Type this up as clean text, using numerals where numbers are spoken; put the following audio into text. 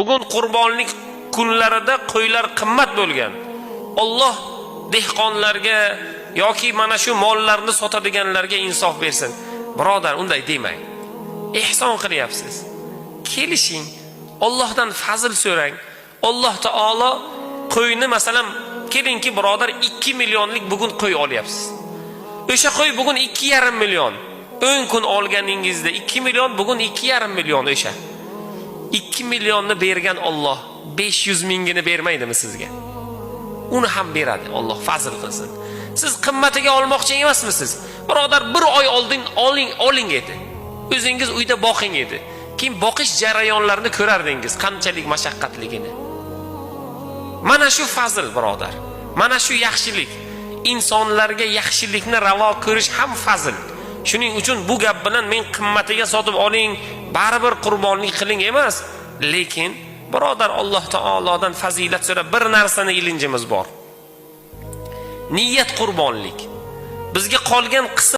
bugun qurbonlik kunlarida qo'ylar qimmat bo'lgan. Alloh dehqonlarga yoki mana shu mollarni sotadiganlarga insof bersin. Birodar, unday demang. Ihson qilyapsiz. Kelishing, Allohdan fazl so'rang. Alloh taolo qo'yni masalan, kelingki birodar 2 millionlik bugun qo'y olyapsiz. O'sha qo'y bugun 2,5 million. 10 kun olganingizda 2 million, bugun 2,5 million o'sha. 2 millionni bergan Alloh 500 mingini bermaydimi sizga? Uni ham beradi, Alloh fazl qilsin. Siz qimmatiga olmoqchi emasmisiz? Birodar, bir oy oldin oling edi. O'zingiz uyda boqing edi. Keyin boqish jarayonlarini ko'rardingiz, qanchalik mashaqqatligini. Mana shu fazl, birodar. Mana shu yaxshilik. İnsonlarga yaxshilikni ravo ko'rish ham fazl. Shuning uchun bu gap bilan men qimmatiga sotib oling, baribir qurbonlik qiling emas, lekin birodar, Alloh taolodan fazilat so'rab bir narsani ilinjimiz bor. Niyat qurbonlik. Bizga qolgan qism